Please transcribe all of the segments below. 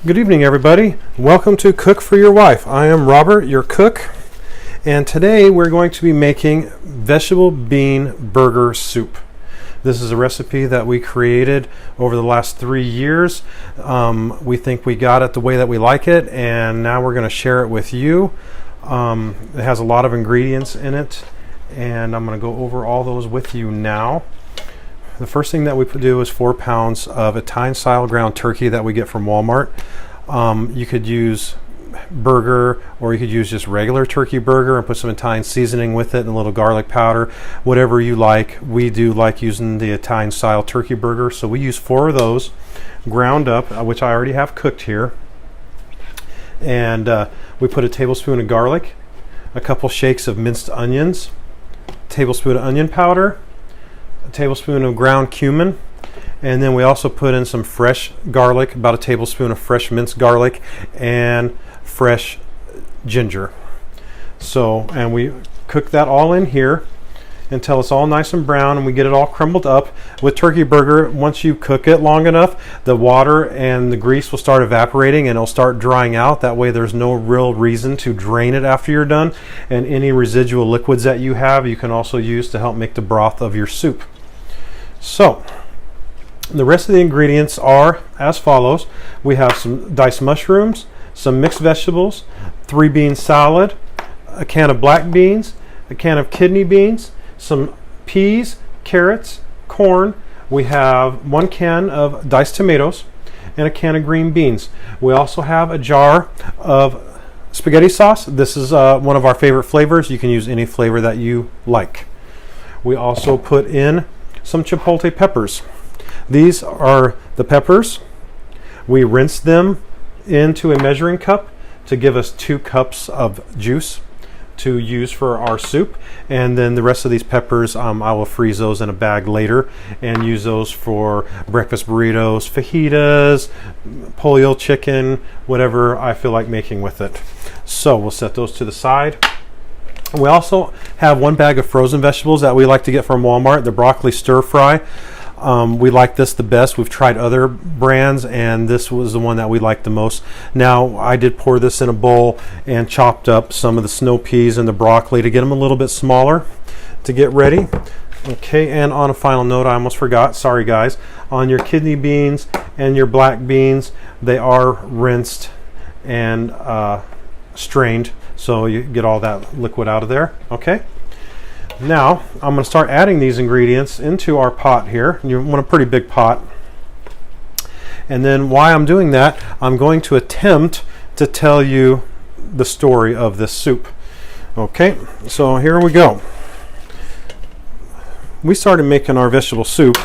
Good evening, everybody. Welcome to Cook for Your Wife. I am Robert, your cook, and today we're going to be making vegetable bean burger soup. This is a recipe that we created over the last 3 years. We think we got it the way that we like it, and now we're going to share it with you. It has a lot of ingredients in it, and I'm going to go over all those with you now. The first thing that we do is 4 pounds of Italian-style ground turkey that we get from Walmart. You could use burger, or you could use just regular turkey burger and put some Italian seasoning with it and a little garlic powder, whatever you like. We do like using the Italian-style turkey burger, so we use 4 of those ground up, which I already have cooked here. And we put a tablespoon of garlic, a couple shakes of minced onions, a tablespoon of onion powder, a tablespoon of ground cumin, and then we also put in some fresh garlic, about a tablespoon of fresh minced garlic, and fresh ginger. So, and we cook that all in here until it's all nice and brown and we get it all crumbled up. With turkey burger, once you cook it long enough, the water and the grease will start evaporating and it'll start drying out. That way there's no real reason to drain it after you're done. And any residual liquids that you have, you can also use to help make the broth of your soup. So, the rest of the ingredients are as follows. We have some diced mushrooms, some mixed vegetables, 3 bean salad, a can of black beans, a can of kidney beans, some peas, carrots, corn. We have 1 can of diced tomatoes and a can of green beans. We also have a jar of spaghetti sauce. This is one of our favorite flavors. You can use any flavor that you like. We also put in some chipotle peppers. These are the peppers. We rinse them into a measuring cup to give us 2 cups of juice to use for our soup, and then the rest of these peppers I will freeze those in a bag later and use those for breakfast burritos, fajitas, pollo chicken, whatever I feel like making with it. So we'll set those to the side. We also have 1 bag of frozen vegetables that we like to get from Walmart, the broccoli stir fry. We like this the best. We've tried other brands and this was the one that we liked the most. Now, I did pour this in a bowl and chopped up some of the snow peas and the broccoli to get them a little bit smaller to get ready. Okay, and on a final note, I almost forgot, sorry guys, on your kidney beans and your black beans, they are rinsed and strained, so you get all that liquid out of there. Okay. Now, I'm going to start adding these ingredients into our pot here. You want a pretty big pot. And then while I'm doing that, I'm going to attempt to tell you the story of this soup. Okay, so here we go. We started making our vegetable soup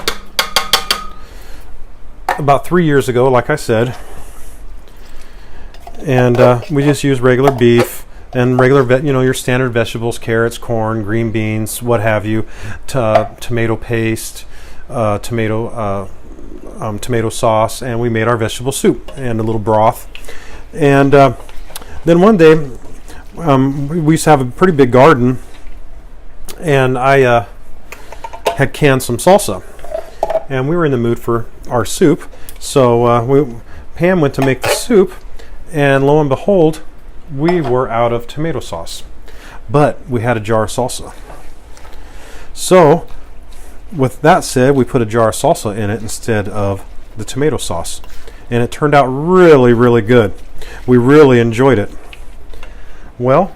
about 3 years ago, like I said. And we just use regular beef and regular, your standard vegetables, carrots, corn, green beans, what have you, tomato paste, tomato sauce, and we made our vegetable soup and a little broth. And then one day, we used to have a pretty big garden, and I had canned some salsa, and we were in the mood for our soup. So Pam went to make the soup, and lo and behold, we were out of tomato sauce, but we had a jar of salsa. So with that said, we put a jar of salsa in it instead of the tomato sauce, and it turned out really, really good. We really enjoyed it. Well,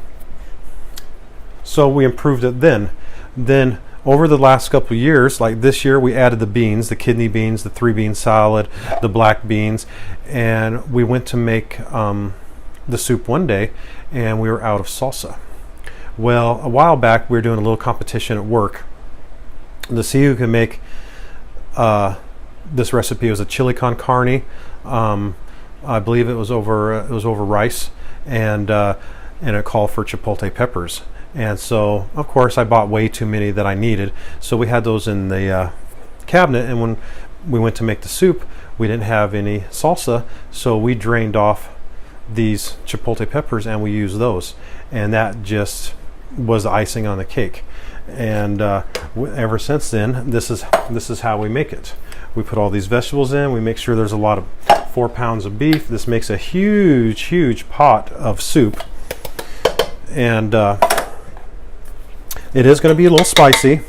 so we improved it then over the last couple of years, like this year, we added the beans, the kidney beans, the 3 bean salad, the black beans, and we went to make the soup one day and we were out of salsa. Well, a while back we were doing a little competition at work to see who can make this recipe. It was a chili con carne. I believe it was over rice, and it called for chipotle peppers. And so of course I bought way too many that I needed, so we had those in the cabinet, and when we went to make the soup we didn't have any salsa, so we drained off these chipotle peppers and we used those, and that just was the icing on the cake. And ever since then, this is how we make it. We put all these vegetables in, we make sure there's a lot of about 4 pounds of beef. This makes a huge pot of soup, and it is going to be a little spicy.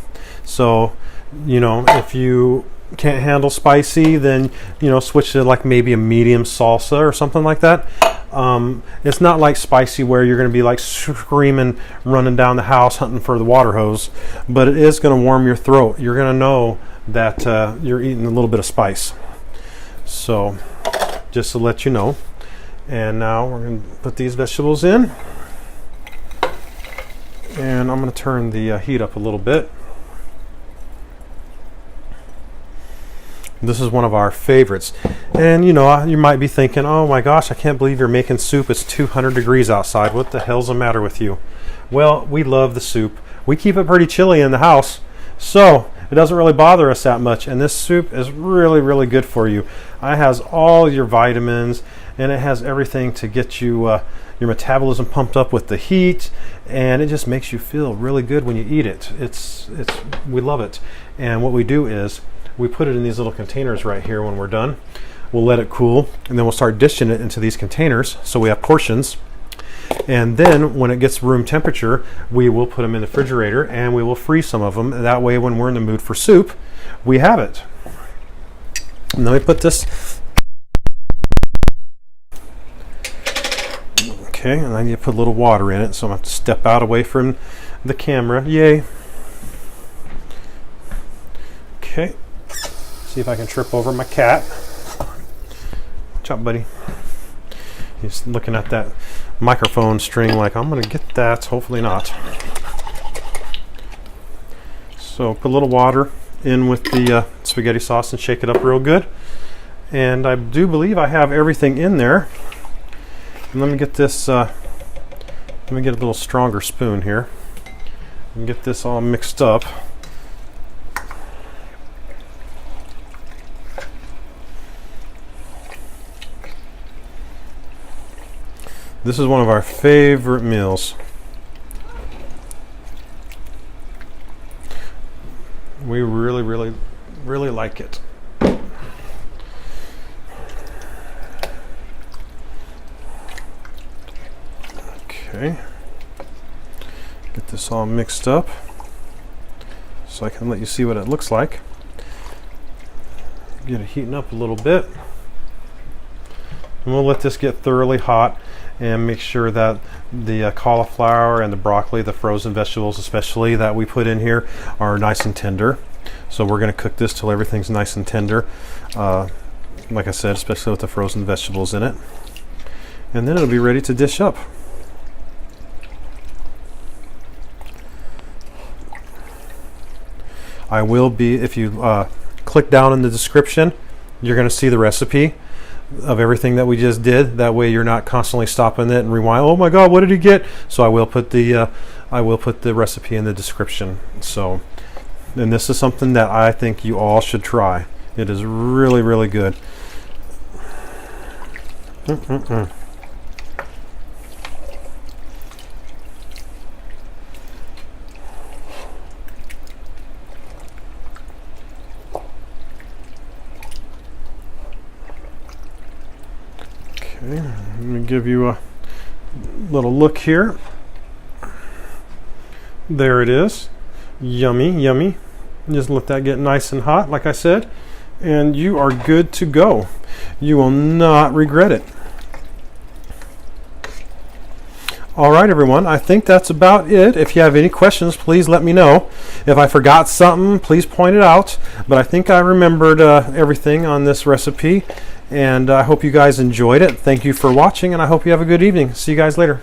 So, you know, if you can't handle spicy, then, you know, switch to like maybe a medium salsa or something like that. It's not like spicy where you're going to be like screaming, running down the house hunting for the water hose, but it is going to warm your throat. You're going to know that you're eating a little bit of spice. So just to let you know. And now we're going to put these vegetables in, and I'm going to turn the heat up a little bit. This is one of our favorites. And you know, you might be thinking, oh my gosh, I can't believe you're making soup. It's 200 degrees outside. What the hell's the matter with you? Well, we love the soup. We keep it pretty chilly in the house, so it doesn't really bother us that much. And this soup is really good for you. It has all your vitamins, and it has everything to get you your metabolism pumped up with the heat, and it just makes you feel really good when you eat it. We love it. And what we do is we put it in these little containers right here. When we're done, we'll let it cool, and then we'll start dishing it into these containers so we have portions. And then when it gets room temperature, we will put them in the refrigerator, and we will freeze some of them. That way when we're in the mood for soup, we have it. And then we put this. Okay, and I need to put a little water in it, so I'm going to have to step out away from the camera. Yay. Okay. See if I can trip over my cat. Watch out, buddy. He's looking at that microphone string like, I'm going to get that. Hopefully not. So put a little water in with the spaghetti sauce and shake it up real good. And I do believe I have everything in there. And let me get this, let me get a little stronger spoon here and get this all mixed up. This is one of our favorite meals. We really like it. Okay. Get this all mixed up so I can let you see what it looks like. Get it heating up a little bit. And we'll let this get thoroughly hot and make sure that the cauliflower and the broccoli, the frozen vegetables especially that we put in here, are nice and tender. So we're going to cook this till everything's nice and tender. Like I said, especially with the frozen vegetables in it. And then it'll be ready to dish up. I will be, if you click down in the description, you're going to see the recipe of everything that we just did. That way you're not constantly stopping it and rewind. Oh my God, what did he get? So I will put the recipe in the description. So, and this is something that I think you all should try. It is really good. Okay, let me give you a little look here. There it is. Yummy. Just let that get nice and hot, like I said, and you are good to go. You will not regret it. All right, everyone, I think that's about it. If you have any questions, please let me know. If I forgot something, please point it out. But I think I remembered everything on this recipe, and I hope you guys enjoyed it. Thank you for watching, and I hope you have a good evening. See you guys later.